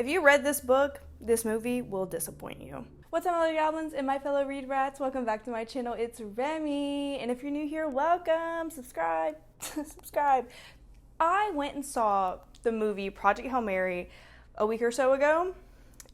If you read this book, this movie will disappoint you. What's up, other goblins and my fellow read rats? Welcome back to my channel. It's Remy, and if you're new here, welcome. Subscribe. Subscribe. I went and saw the movie Project Hail Mary a week or so ago,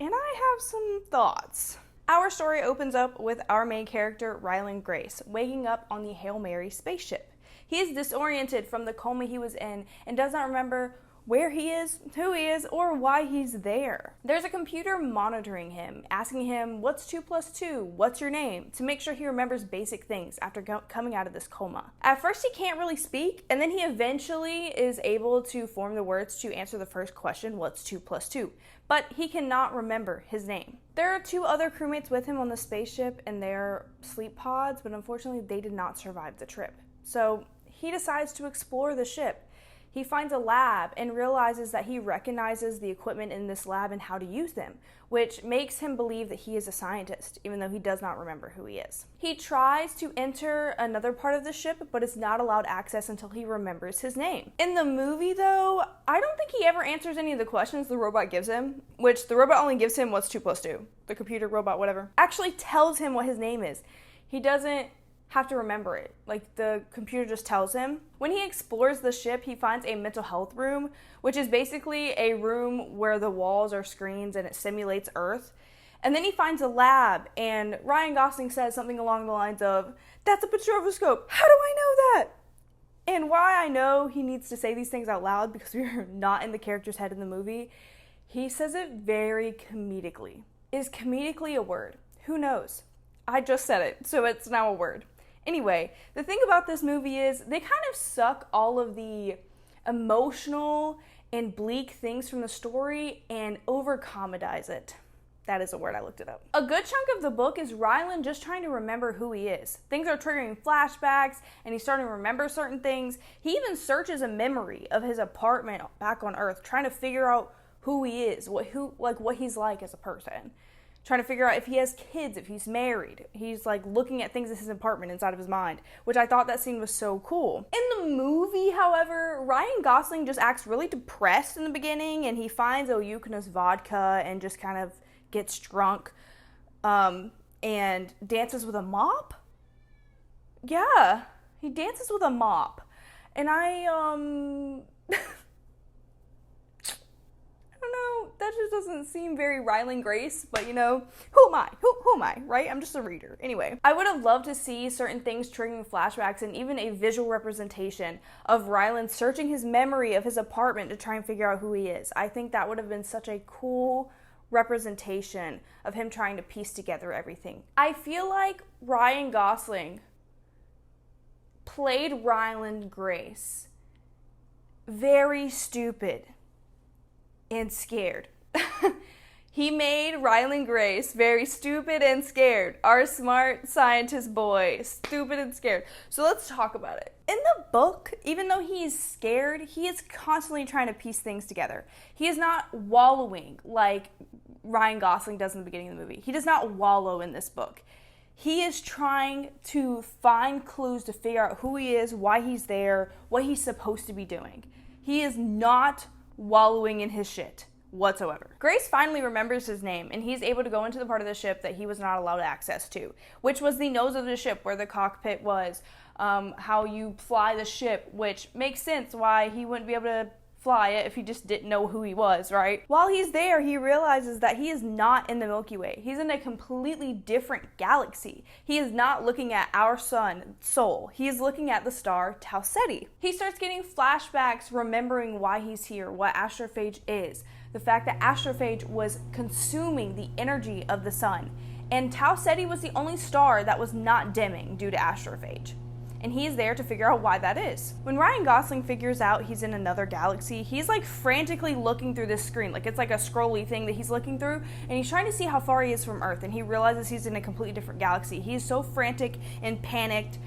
and I have some thoughts. Our story opens up with our main character, Ryland Grace, waking up on the Hail Mary spaceship. He is disoriented from the coma he was in and does not remember where he is, who he is, or why he's there. There's a computer monitoring him, asking him, what's 2 plus 2? What's your name? To make sure he remembers basic things after coming out of this coma. At first he can't really speak, and then he eventually is able to form the words to answer the first question, what's 2 plus 2? But he cannot remember his name. There are 2 other crewmates with him on the spaceship in their sleep pods, but unfortunately they did not survive the trip. So he decides to explore the ship. He finds a lab and realizes that he recognizes the equipment in this lab and how to use them, which makes him believe that he is a scientist, even though he does not remember who he is. He tries to enter another part of the ship, but is not allowed access until he remembers his name. In the movie, though, I don't think he ever answers any of the questions the robot gives him, which the robot only gives him what's 2 plus 2. The computer robot, whatever, actually tells him what his name is. He doesn't have to remember it. Like, the computer just tells him. When he explores the ship, he finds a mental health room, which is basically a room where the walls are screens and it simulates Earth. And then he finds a lab, and Ryan Gosling says something along the lines of, "That's a petroscope. How do I know that?" And why I know he needs to say these things out loud, because we are not in the character's head in the movie, he says it very comedically. Is comedically a word? Who knows? I just said it, so it's now a word. Anyway, the thing about this movie is they kind of suck all of the emotional and bleak things from the story and over-comedize it. That is a word, I looked it up. A good chunk of the book is Ryland just trying to remember who he is. Things are triggering flashbacks, and he's starting to remember certain things. He even searches a memory of his apartment back on Earth, trying to figure out who he is, what he's like as a person. Trying to figure out if he has kids, if he's married. He's like looking at things in his apartment inside of his mind, which I thought that scene was so cool. In the movie, however, Ryan Gosling just acts really depressed in the beginning, and he finds Oyukuna's vodka and just kind of gets drunk and dances with a mop. Yeah, he dances with a mop. And that just doesn't seem very Ryland Grace, but you know, who am I? Who am I, right? I'm just a reader. Anyway, I would have loved to see certain things triggering flashbacks and even a visual representation of Ryland searching his memory of his apartment to try and figure out who he is. I think that would have been such a cool representation of him trying to piece together everything. I feel like Ryan Gosling played Ryland Grace very stupid and scared. He made Ryland Grace very stupid and scared. Our smart scientist boy, stupid and scared. So let's talk about it. In the book, even though he's scared, he is constantly trying to piece things together. He is not wallowing like Ryan Gosling does in the beginning of the movie. He does not wallow in this book. He is trying to find clues to figure out who he is, why he's there, what he's supposed to be doing. He is not wallowing in his shit whatsoever. Grace finally remembers his name, and he's able to go into the part of the ship that he was not allowed access to, which was the nose of the ship where the cockpit was, how you fly the ship, which makes sense why he wouldn't be able to fly it if he just didn't know who he was, right? While he's there, he realizes that he is not in the Milky Way. He's in a completely different galaxy. He is not looking at our sun, Sol. He is looking at the star Tau Ceti. He starts getting flashbacks, remembering why he's here, what astrophage is, the fact that astrophage was consuming the energy of the sun, and Tau Ceti was the only star that was not dimming due to astrophage. And he's there to figure out why that is. When Ryan Gosling figures out he's in another galaxy, he's like frantically looking through this screen. Like it's like a scrolly thing that he's looking through, and he's trying to see how far he is from Earth, and he realizes he's in a completely different galaxy. He's so frantic and panicked,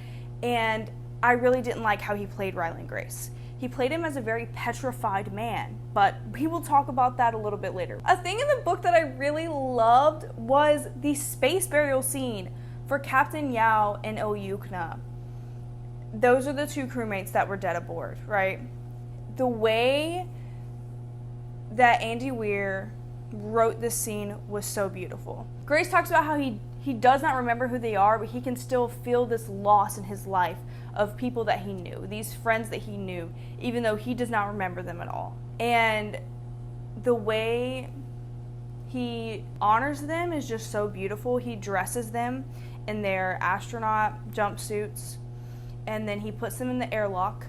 and I really didn't like how he played Ryland Grace. He played him as a very petrified man, but we will talk about that a little bit later. A thing in the book that I really loved was the space burial scene for Captain Yao and Oyukuna. Those are the 2 crewmates that were dead aboard, right? The way that Andy Weir wrote this scene was so beautiful. Grace talks about how he does not remember who they are, but he can still feel this loss in his life of people that he knew, these friends that he knew, even though he does not remember them at all. And the way he honors them is just so beautiful. He dresses them in their astronaut jumpsuits, and then he puts them in the airlock,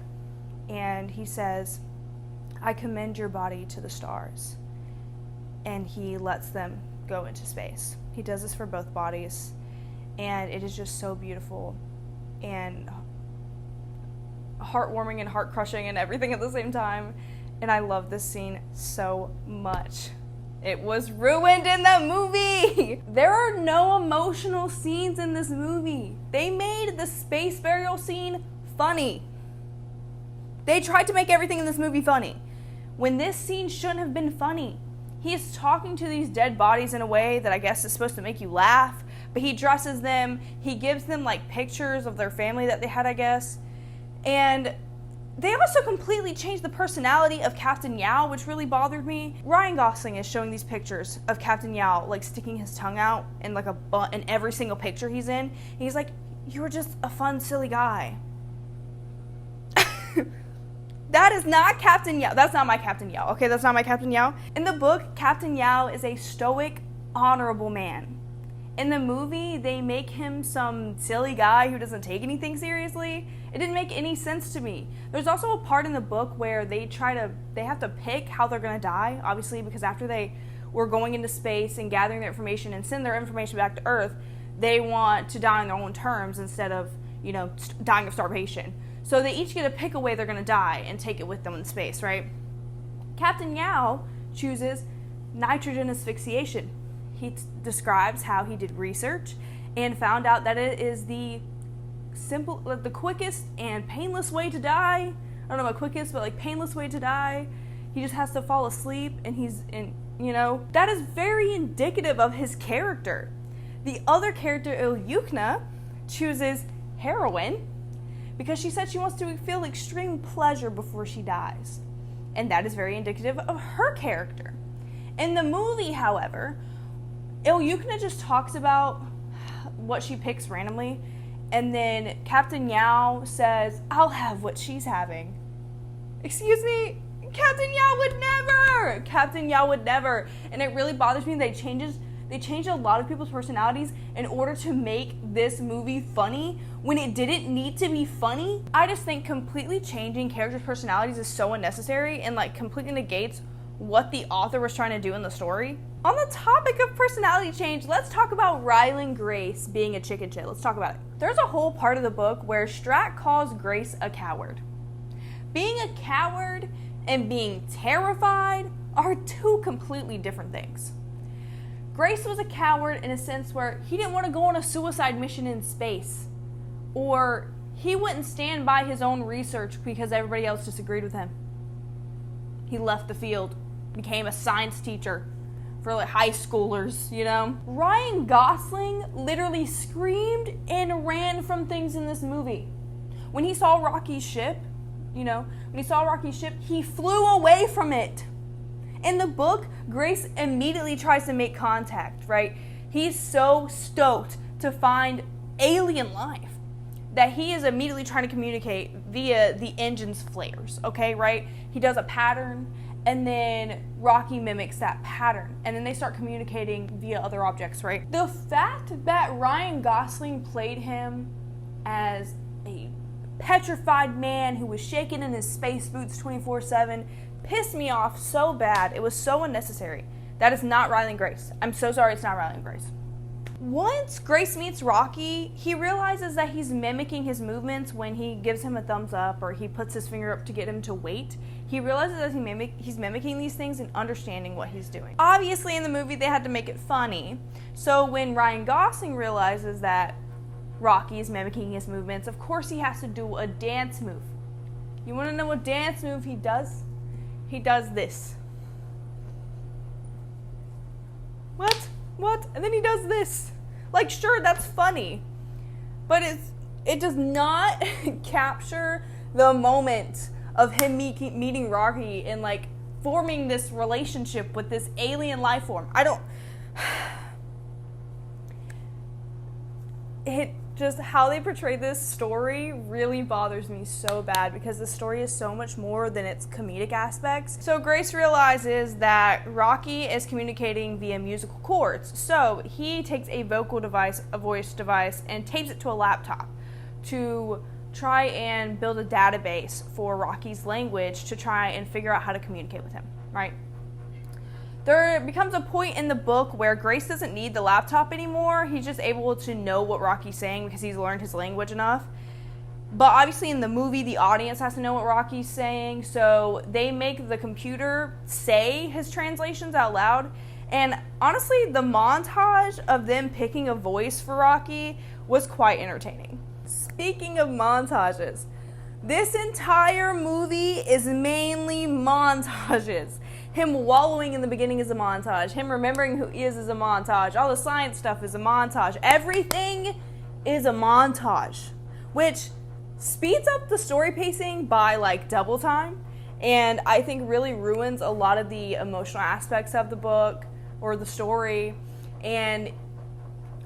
and he says, "I commend your body to the stars." And he lets them go into space. He does this for both bodies, and it is just so beautiful and heartwarming and heart-crushing and everything at the same time. And I love this scene so much. It was ruined in the movie! There are no emotional scenes in this movie. They made the space burial scene funny. They tried to make everything in this movie funny, when this scene shouldn't have been funny. He is talking to these dead bodies in a way that I guess is supposed to make you laugh, but he dresses them, he gives them like pictures of their family that they had, I guess. And they also completely changed the personality of Captain Yao, which really bothered me. Ryan Gosling is showing these pictures of Captain Yao, like sticking his tongue out in like in every single picture he's in. And he's like, "You were just a fun, silly guy." That is not Captain Yao. That's not my Captain Yao. Okay, that's not my Captain Yao. In the book, Captain Yao is a stoic, honorable man. In the movie, they make him some silly guy who doesn't take anything seriously. It didn't make any sense to me. There's also a part in the book where they have to pick how they're going to die, obviously, because after they were going into space and gathering their information and send their information back to Earth, they want to die on their own terms instead of, dying of starvation. So they each get to pick a way they're going to die and take it with them in space, right? Captain Yao chooses nitrogen asphyxiation. He describes how he did research and found out that it is the quickest and painless way to die. I don't know about quickest, but painless way to die. He just has to fall asleep, and that is very indicative of his character. The other character, Ilyukna, chooses heroin because she said she wants to feel extreme pleasure before she dies. And that is very indicative of her character. In the movie, however, Ilyukna just talks about what she picks randomly, and then Captain Yao says, "I'll have what she's having." Excuse me? Captain Yao would never! Captain Yao would never. And it really bothers me they changed a lot of people's personalities in order to make this movie funny when it didn't need to be funny. I just think completely changing characters' personalities is so unnecessary and completely negates what the author was trying to do in the story. On the topic of personality change, let's talk about Ryland Grace being a chicken shit. Let's talk about it. There's a whole part of the book where Strack calls Grace a coward. Being a coward and being terrified are two completely different things. Grace was a coward in a sense where he didn't want to go on a suicide mission in space, or he wouldn't stand by his own research because everybody else disagreed with him. He left the field, became a science teacher for high schoolers, Ryan Gosling literally screamed and ran from things in this movie. When he saw Rocky's ship, he flew away from it. In the book, Grace immediately tries to make contact, right? He's so stoked to find alien life that he is immediately trying to communicate via the engine's flares, okay, right? He does a pattern, and then Rocky mimics that pattern, and then they start communicating via other objects, right? The fact that Ryan Gosling played him as a petrified man who was shaking in his space boots 24/7 pissed me off so bad. It was so unnecessary. That is not Ryland Grace. I'm so sorry, it's not Ryland Grace. Once Grace meets Rocky, he realizes that he's mimicking his movements when he gives him a thumbs up or he puts his finger up to get him to wait. He realizes that he's mimicking these things and understanding what he's doing. Obviously, in the movie, they had to make it funny. So when Ryan Gosling realizes that Rocky is mimicking his movements, of course he has to do a dance move. You want to know what dance move he does? He does this. What? And then he does this. Sure, that's funny. But it does not capture the moment of him meeting Rocky in forming this relationship with this alien life form. It just, how they portray this story really bothers me so bad, because the story is so much more than its comedic aspects. So Grace realizes that Rocky is communicating via musical chords. So he takes a voice device, and tapes it to a laptop to try and build a database for Rocky's language to try and figure out how to communicate with him, right? There becomes a point in the book where Grace doesn't need the laptop anymore. He's just able to know what Rocky's saying because he's learned his language enough. But obviously in the movie, the audience has to know what Rocky's saying, so they make the computer say his translations out loud. And honestly, the montage of them picking a voice for Rocky was quite entertaining. Speaking of montages, this entire movie is mainly montages. Him wallowing in the beginning is a montage. Him remembering who he is a montage. All the science stuff is a montage. Everything is a montage, which speeds up the story pacing by like double time, and I think really ruins a lot of the emotional aspects of the book or the story. And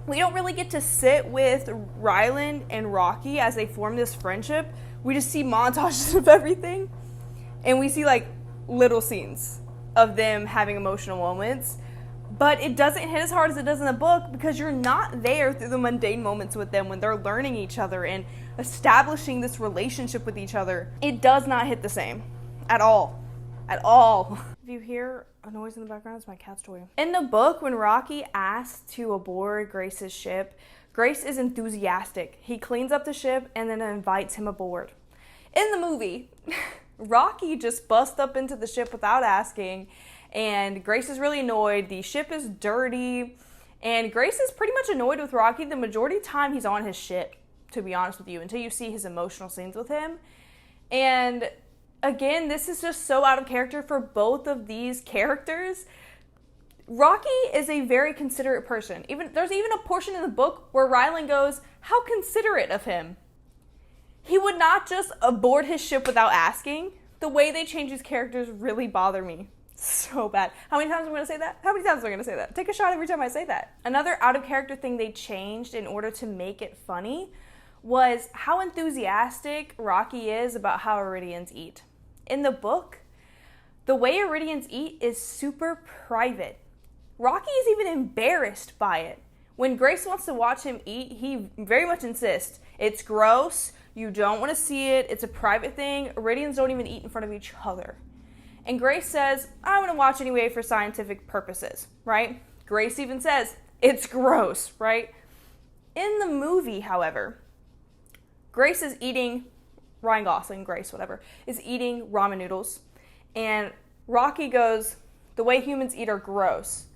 we don't really get to sit with Ryland and Rocky as they form this friendship. We just see montages of everything, and we see like little scenes of them having emotional moments, but it doesn't hit as hard as it does in the book, because you're not there through the mundane moments with them when they're learning each other and establishing this relationship with each other. It does not hit the same at all. At all. If you hear a noise in the background, it's my cat's toy. In the book, when Rocky asks to aboard Grace's ship, Grace is enthusiastic. He cleans up the ship and then invites him aboard. In the movie, Rocky just busts up into the ship without asking, and Grace is really annoyed. The ship is dirty, and Grace is pretty much annoyed with Rocky the majority of the time he's on his ship, to be honest with you, until you see his emotional scenes with him. And again, this is just so out of character for both of these characters. Rocky is a very considerate person. There's even a portion in the book where Ryland goes, "How considerate of him." He would not just aboard his ship without asking. The way they change these characters really bother me so bad. How many times am I going to say that? How many times am I going to say that? Take a shot every time I say that. Another out of character thing they changed in order to make it funny was how enthusiastic Rocky is about how Iridians eat. In the book, the way Iridians eat is super private. Rocky is even embarrassed by it. When Grace wants to watch him eat, he very much insists. It's gross. You don't want to see it. It's a private thing. Iridians don't even eat in front of each other. And Grace says, "I want to watch anyway for scientific purposes," right? Grace even says, "It's gross," right? In the movie, however, Grace is eating, Ryan Gosling, Grace, whatever, is eating ramen noodles. And Rocky goes, "The way humans eat are gross."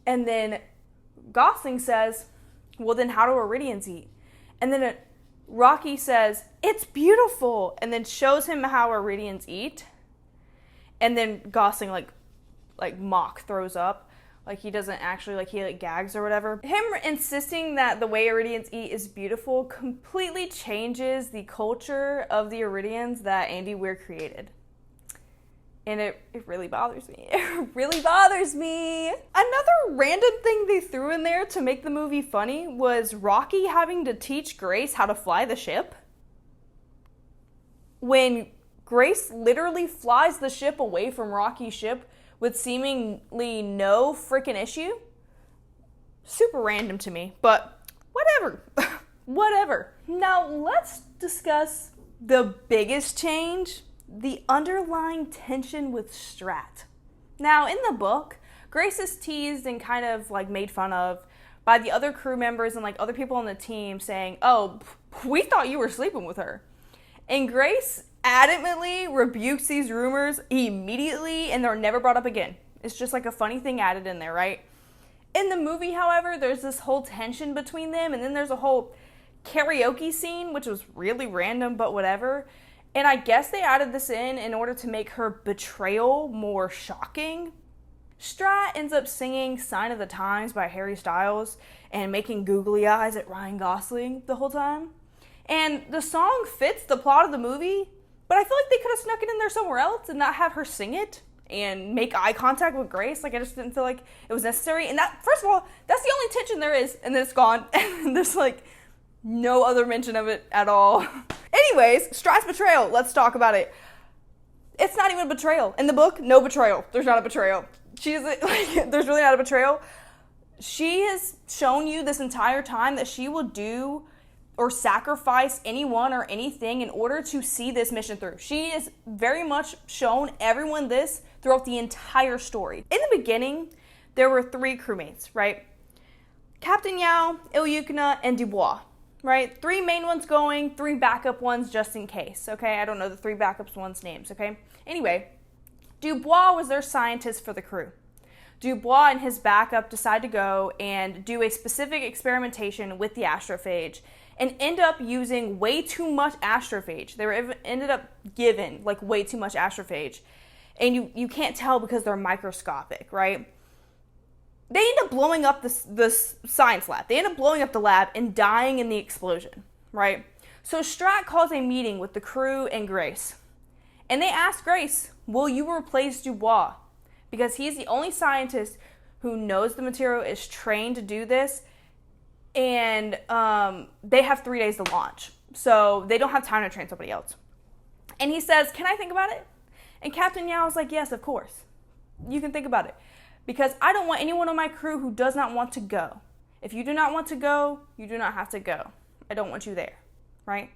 And then Gosling says, "Well, then how do Iridians eat?" And then Rocky says, "It's beautiful," and then shows him how Iridians eat. And then Gosling like mock throws up. Like he doesn't actually, like he like gags or whatever. Him insisting that the way Iridians eat is beautiful completely changes the culture of the Iridians that Andy Weir created. And it really bothers me. It really bothers me. Another random thing they threw in there to make the movie funny was Rocky having to teach Grace how to fly the ship. When Grace literally flies the ship away from Rocky's ship with seemingly no freaking issue. Super random to me, but whatever. Whatever. Now let's discuss the biggest change. The underlying tension with Strat. Now, in the book, Grace is teased and kind of like made fun of by the other crew members and like other people on the team saying, "Oh, we thought you were sleeping with her." And Grace adamantly rebukes these rumors immediately, and they're never brought up again. It's just like a funny thing added in there, right? In the movie, however, there's this whole tension between them, and then there's a whole karaoke scene, which was really random, but whatever. And I guess they added this in order to make her betrayal more shocking. Strat ends up singing Sign of the Times by Harry Styles and making googly eyes at Ryan Gosling the whole time. And the song fits the plot of the movie, but I feel like they could have snuck it in there somewhere else and not have her sing it and make eye contact with Grace. Like, I just didn't feel like it was necessary. And that, first of all, that's the only tension there is, and then it's gone. And there's, like, no other mention of it at all. Anyways, Strat's betrayal. Let's talk about it. It's not even a betrayal. In the book, no betrayal. There's not a betrayal. There's really not a betrayal. She has shown you this entire time that she will do or sacrifice anyone or anything in order to see this mission through. She has very much shown everyone this throughout the entire story. In the beginning, there were 3 crewmates, right? Captain Yao, Ilyukna, and Dubois, right? 3 main ones going, 3 backup ones just in case, okay? I don't know the 3 backups ones' names, okay? Anyway, Dubois was their scientist for the crew. Dubois and his backup decide to go and do a specific experimentation with the astrophage and end up using way too much astrophage. Ended up given like way too much astrophage. And you can't tell because they're microscopic, right? They end up blowing up this science lab. They end up blowing up the lab and dying in the explosion, right? So Strat calls a meeting with the crew and Grace. And they ask Grace, will you replace Dubois? Because he's the only scientist who knows the material, is trained to do this, and they have 3 days to launch. So they don't have time to train somebody else. And he says, can I think about it? And Captain Yao is like, yes, of course. You can think about it. Because I don't want anyone on my crew who does not want to go. If you do not want to go, you do not have to go. I don't want you there, right?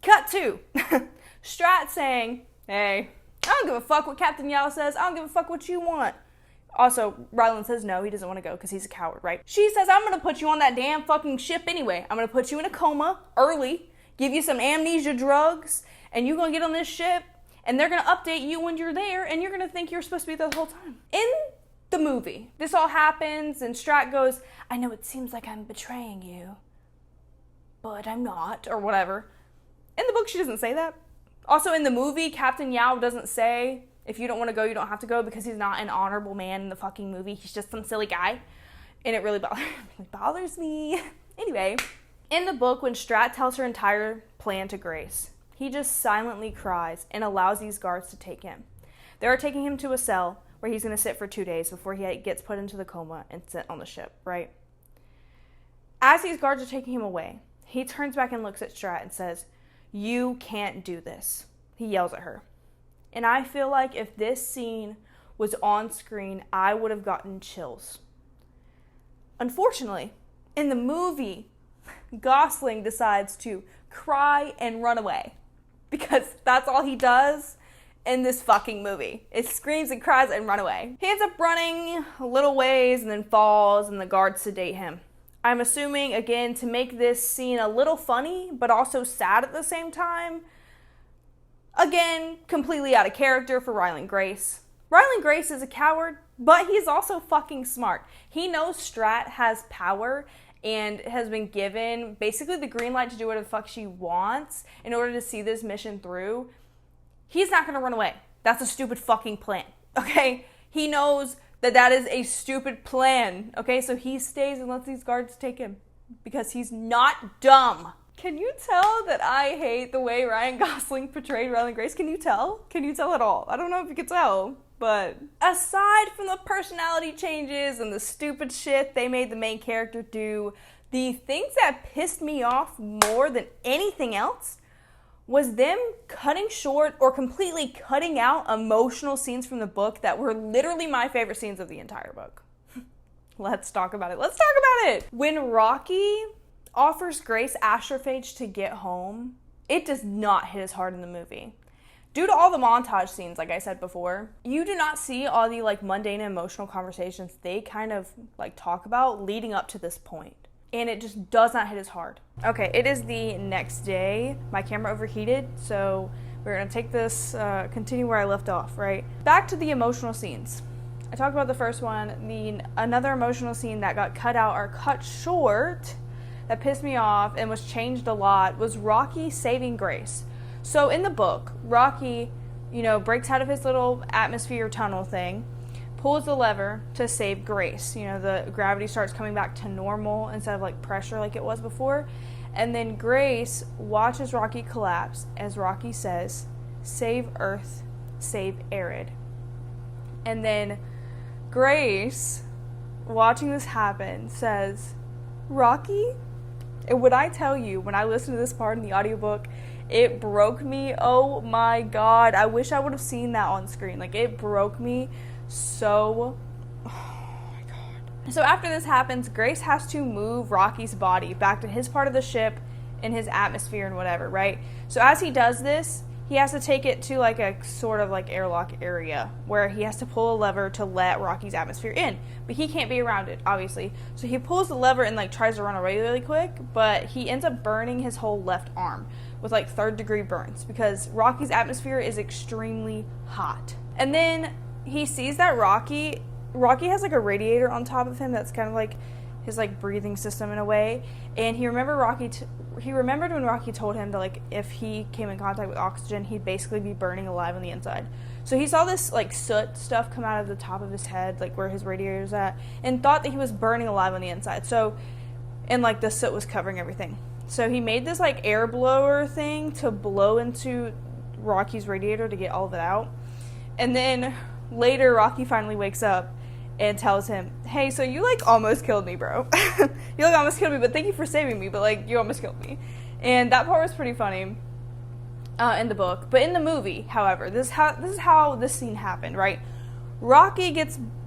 Cut 2. Strat saying, hey, I don't give a fuck what Captain Yao says. I don't give a fuck what you want. Also, Ryland says no, he doesn't want to go because he's a coward, right? She says, I'm going to put you on that damn fucking ship anyway. I'm going to put you in a coma early, give you some amnesia drugs, and you're going to get on this ship, and they're going to update you when you're there, and you're going to think you're supposed to be there the whole time. In the movie, this all happens, and Strat goes, I know it seems like I'm betraying you, but I'm not, or whatever. In the book, she doesn't say that. Also, in the movie, Captain Yao doesn't say, if you don't want to go, you don't have to go, because he's not an honorable man in the fucking movie. He's just some silly guy. And it really bothers me. Anyway, in the book, when Strat tells her entire plan to Grace, he just silently cries and allows these guards to take him. They are taking him to a cell where he's going to sit for 2 days before he gets put into the coma and sent on the ship, right? As these guards are taking him away, he turns back and looks at Strat and says, you can't do this. He yells at her. And I feel like if this scene was on screen, I would have gotten chills. Unfortunately, in the movie, Gosling decides to cry and run away. Because that's all he does in this fucking movie. It screams and cries and run away. He ends up running a little ways and then falls, and the guards sedate him. I'm assuming, again, to make this scene a little funny, but also sad at the same time. Again, completely out of character for Ryland Grace. Ryland Grace is a coward, but he's also fucking smart. He knows Strat has power and has been given basically the green light to do whatever the fuck she wants in order to see this mission through. He's not going to run away. That's a stupid fucking plan, okay? He knows that is a stupid plan, okay? So he stays and lets these guards take him because he's not dumb. Can you tell that I hate the way Ryan Gosling portrayed Ryland Grace? Can you tell? Can you tell at all? I don't know if you can tell, but aside from the personality changes and the stupid shit they made the main character do, the things that pissed me off more than anything else was them cutting short or completely cutting out emotional scenes from the book that were literally my favorite scenes of the entire book. Let's talk about it. Let's talk about it. When Rocky offers Grace astrophage to get home, it does not hit as hard in the movie. Due to all the montage scenes, like I said before, you do not see all the mundane and emotional conversations they kind of talk about leading up to this point. And it just does not hit as hard. Okay, it is the next day. My camera overheated, so we're gonna take this, continue where I left off, right? Back to the emotional scenes. I talked about the first one. Another emotional scene that got cut out or cut short that pissed me off and was changed a lot was Rocky saving Grace. So in the book, Rocky, breaks out of his little atmosphere tunnel thing, pulls the lever to save Grace. The gravity starts coming back to normal instead of pressure like it was before. And then Grace watches Rocky collapse as Rocky says, save Earth, save Arid. And then Grace, watching this happen, says, Rocky? And when I tell you, when I listened to this part in the audiobook, it broke me. Oh my God. I wish I would have seen that on screen. Like, it broke me so. Oh my God. So after this happens, Grace has to move Rocky's body back to his part of the ship in his atmosphere and whatever, right? So as he does this, he has to take it to like a sort of like airlock area where he has to pull a lever to let Rocky's atmosphere in. But he can't be around it, obviously. So he pulls the lever and like tries to run away really quick, but he ends up burning his whole left arm with like 3rd-degree burns because Rocky's atmosphere is extremely hot. And then he sees that Rocky has like a radiator on top of him that's kind of like his like breathing system in a way. And he remembered when Rocky told him that like if he came in contact with oxygen, he'd basically be burning alive on the inside. So he saw this like soot stuff come out of the top of his head, like where his radiator's at, and thought that he was burning alive on the inside. So, and like the soot was covering everything. So he made this like air blower thing to blow into Rocky's radiator to get all of it out. And then later Rocky finally wakes up and tells him, hey, so you like almost killed me, bro. You like almost killed me, but thank you for saving me, but like you almost killed me. And that part was pretty funny in the book. But in the movie, however, this is how this scene happened, right? Rocky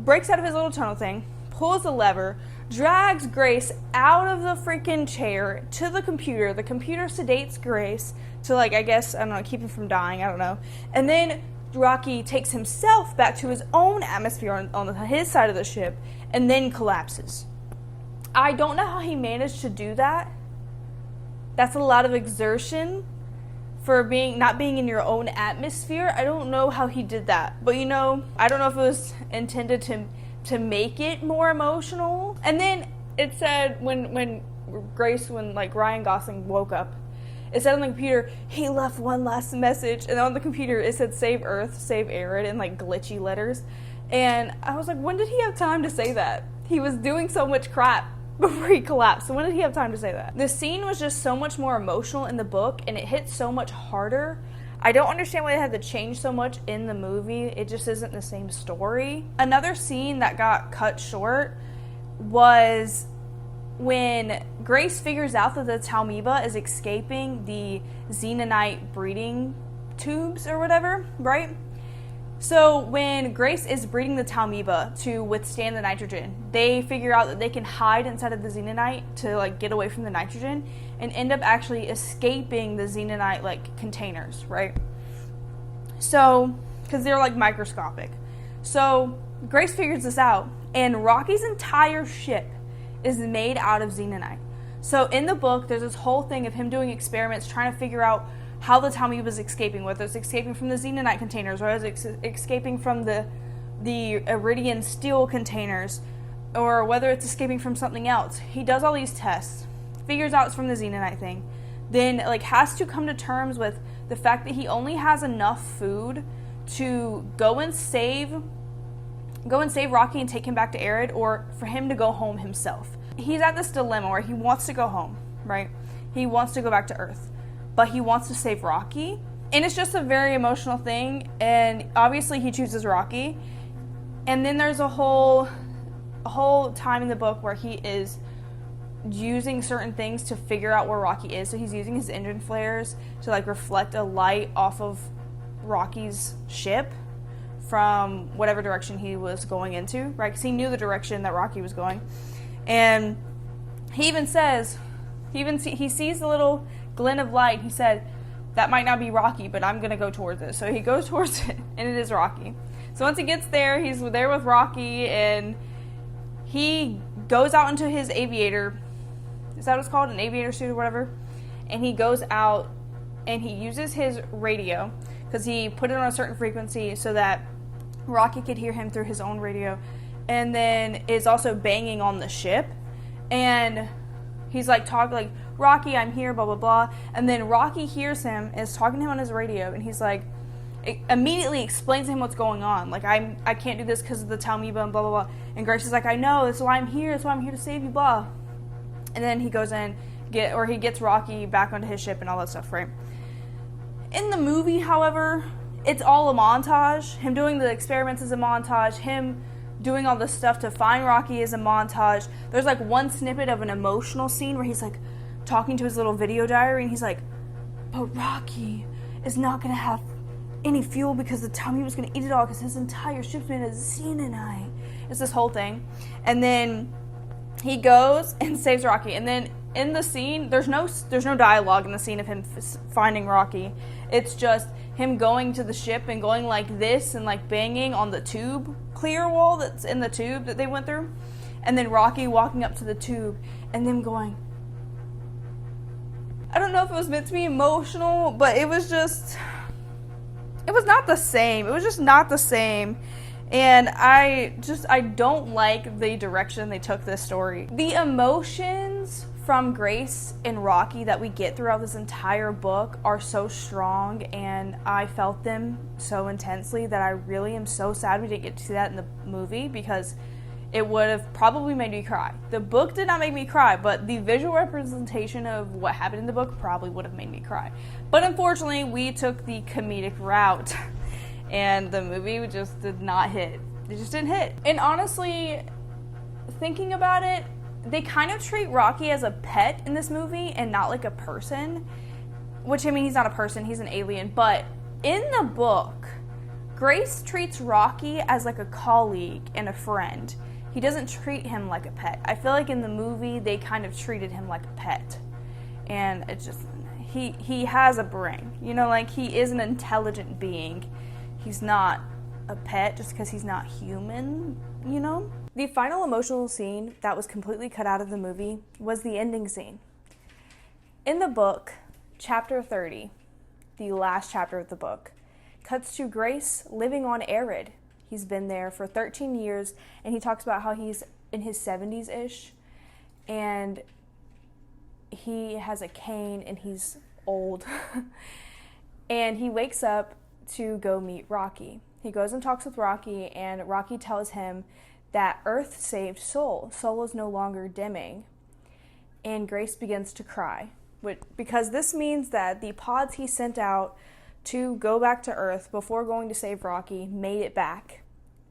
breaks out of his little tunnel thing, pulls the lever, drags Grace out of the freaking chair to the computer. The computer sedates Grace to like, I guess, I don't know, keep him from dying, I don't know. And then Rocky takes himself back to his own atmosphere on his side of the ship and then collapses. I don't know how he managed to do that. That's a lot of exertion for not being in your own atmosphere. I don't know how he did that. But I don't know if it was intended to make it more emotional. And then it said when Ryan Gosling woke up, it said on the computer, he left one last message. And on the computer, it said, save Earth, save Arid, in like glitchy letters. And I was like, when did he have time to say that? He was doing so much crap before he collapsed. So when did he have time to say that? The scene was just so much more emotional in the book, and it hit so much harder. I don't understand why they had to change so much in the movie. It just isn't the same story. Another scene that got cut short was when Grace figures out that the Talmiba is escaping the Xenonite breeding tubes or whatever, right? So when Grace is breeding the Talmiba to withstand the nitrogen, they figure out that they can hide inside of the Xenonite to like get away from the nitrogen and end up actually escaping the Xenonite like containers, right? So, because they're like microscopic. So Grace figures this out, and Rocky's entire ship is made out of Xenonite. So in the book, there's this whole thing of him doing experiments trying to figure out how the Talmiba is escaping, whether it's escaping from the Xenonite containers or it's escaping from the Iridian steel containers, or whether it's escaping from something else. He does all these tests, figures out it's from the Xenonite thing, then like has to come to terms with the fact that he only has enough food to go and save Rocky and take him back to Arid, or for him to go home himself. He's at this dilemma where he wants to go home, right? He wants to go back to Earth, but he wants to save Rocky. And it's just a very emotional thing, and obviously he chooses Rocky. And then there's a whole time in the book where he is using certain things to figure out where Rocky is. So he's using his engine flares to like reflect a light off of Rocky's ship from whatever direction he was going into, right? Because he knew the direction that Rocky was going. And he even says, he sees the little glint of light. He said, that might not be Rocky, but I'm going to go towards it. So he goes towards it, and it is Rocky. So once he gets there, he's there with Rocky, and he goes out into his aviator. Is that what it's called? An aviator suit or whatever? And he goes out, and he uses his radio, because he put it on a certain frequency so that Rocky could hear him through his own radio, and then is also banging on the ship, and he's like talking like, Rocky, I'm here, blah blah blah, and then Rocky hears him and is talking to him on his radio, and he's like, immediately explains to him what's going on, like I can't do this because of the Talmiba and blah blah blah, and Grace is like, I know, that's why I'm here to save you, blah, and then he goes in, he gets Rocky back onto his ship and all that stuff, right? In the movie, however, it's all a montage. Him doing the experiments is a montage. Him doing all this stuff to find Rocky is a montage. There's like one snippet of an emotional scene where he's like talking to his little video diary, and he's like, but Rocky is not going to have any fuel because the time he was going to eat it all because his entire ship's made of xenonite. It's this whole thing. And then he goes and saves Rocky. And then in the scene, there's no dialogue in the scene of him finding Rocky. It's just him going to the ship and going like this and like banging on the tube clear wall that's in the tube that they went through. And then Rocky walking up to the tube and them going. I don't know if it was meant to be emotional, but it was not the same. It was just not the same. And I don't like the direction they took this story. The emotions from Grace and Rocky that we get throughout this entire book are so strong, and I felt them so intensely that I really am so sad we didn't get to see that in the movie, because it would have probably made me cry. The book did not make me cry, but the visual representation of what happened in the book probably would have made me cry. But unfortunately, we took the comedic route, and the movie just did not hit. It just didn't hit. And honestly, thinking about it, they kind of treat Rocky as a pet in this movie and not like a person. Which, I mean, he's not a person, he's an alien. But in the book, Grace treats Rocky as like a colleague and a friend. He doesn't treat him like a pet. I feel like in the movie, they kind of treated him like a pet. And it's just, he has a brain. You know, like, he is an intelligent being. He's not a pet just because he's not human, you know? The final emotional scene that was completely cut out of the movie was the ending scene. In the book, chapter 30, the last chapter of the book, cuts to Grace living on Erid. He's been there for 13 years, and he talks about how he's in his 70s-ish, and he has a cane, and he's old. And he wakes up to go meet Rocky. He goes and talks with Rocky, and Rocky tells him that Earth saved Sol. Sol is no longer dimming. And Grace begins to cry, because this means that the pods he sent out to go back to Earth before going to save Rocky made it back.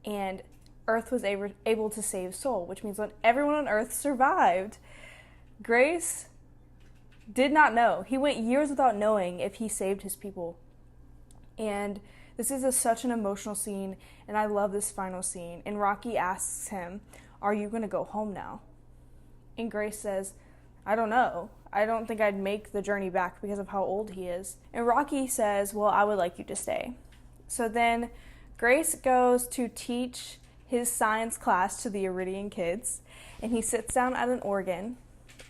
And Earth was able to save Sol, which means when everyone on Earth survived, Grace did not know. He went years without knowing if he saved his people. And this is such an emotional scene, and I love this final scene. And Rocky asks him, "Are you going to go home now?" And Grace says, "I don't know. I don't think I'd make the journey back because of how old he is." And Rocky says, "Well, I would like you to stay." So then Grace goes to teach his science class to the Iridian kids, and he sits down at an organ,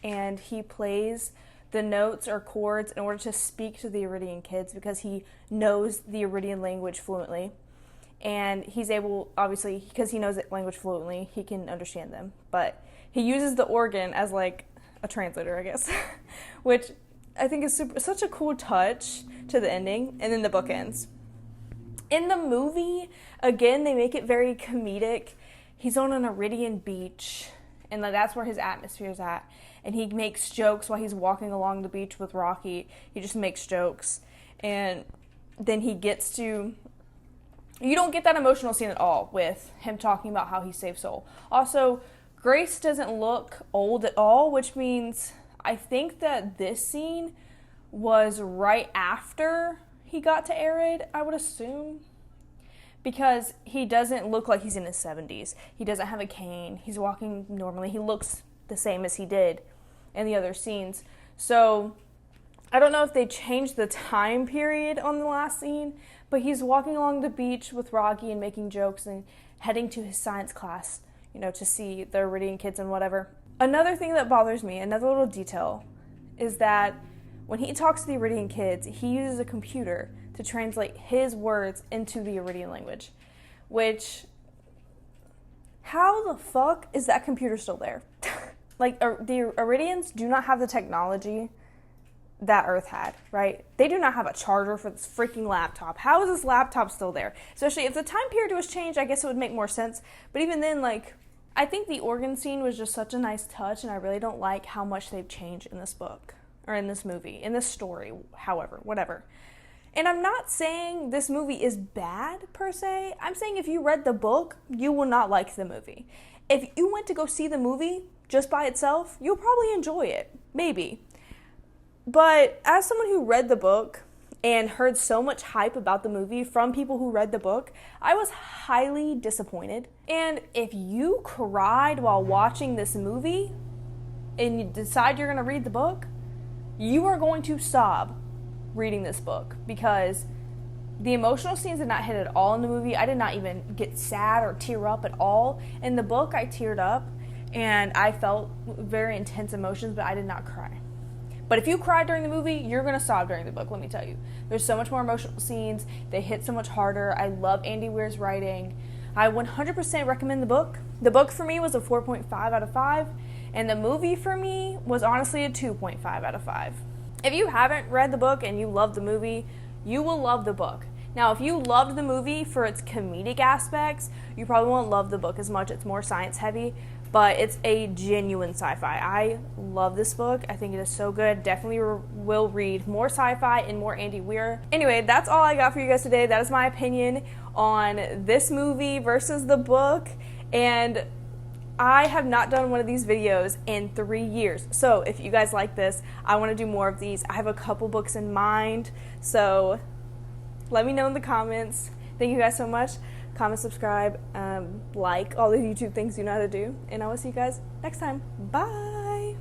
and he plays the notes or chords in order to speak to the Iridian kids because he knows the Iridian language fluently. And he's able, obviously, because he knows that language fluently, he can understand them. But he uses the organ as like a translator, I guess, which I think is such a cool touch to the ending. And then the book ends. In the movie, again, they make it very comedic. He's on an Iridian beach, and that's where his atmosphere is at. And he makes jokes while he's walking along the beach with Rocky. He just makes jokes. And then he gets to... You don't get that emotional scene at all with him talking about how he saved Sol. Also, Grace doesn't look old at all, which means I think that this scene was right after he got to Erid, I would assume. Because he doesn't look like he's in his 70s. He doesn't have a cane. He's walking normally. He looks the same as he did in the other scenes. So I don't know if they changed the time period on the last scene, but he's walking along the beach with Rocky and making jokes and heading to his science class, you know, to see the Iridian kids and whatever. Another thing that bothers me, another little detail, is that when he talks to the Iridian kids, he uses a computer to translate his words into the Iridian language, which, how the fuck is that computer still there? Like, the Iridians do not have the technology that Earth had, right? They do not have a charger for this freaking laptop. How is this laptop still there? Especially if the time period was changed, I guess it would make more sense. But even then, like, I think the organ scene was just such a nice touch, and I really don't like how much they've changed in this book, or in this movie, in this story, however, whatever. And I'm not saying this movie is bad per se. I'm saying if you read the book, you will not like the movie. If you went to go see the movie just by itself, you'll probably enjoy it. Maybe. But as someone who read the book and heard so much hype about the movie from people who read the book, I was highly disappointed. And if you cried while watching this movie and you decide you're going to read the book, you are going to sob reading this book, because the emotional scenes did not hit at all in the movie. I did not even get sad or tear up at all. In the book, I teared up and I felt very intense emotions, but I did not cry. But if you cried during the movie, you're going to sob during the book, let me tell you. There's so much more emotional scenes. They hit so much harder. I love Andy Weir's writing. I 100% recommend the book. The book for me was a 4.5 out of 5, and the movie for me was honestly a 2.5 out of 5. If you haven't read the book and you love the movie, you will love the book. Now, if you loved the movie for its comedic aspects, you probably won't love the book as much. It's more science heavy, but it's a genuine sci-fi. I love this book. I think it is so good. Definitely will read more sci-fi and more Andy Weir. Anyway, that's all I got for you guys today. That is my opinion on this movie versus the book. And I have not done one of these videos in 3 years. So if you guys like this, I want to do more of these. I have a couple books in mind. So let me know in the comments. Thank you guys so much. Comment, subscribe, like, all the YouTube things you know how to do. And I will see you guys next time. Bye.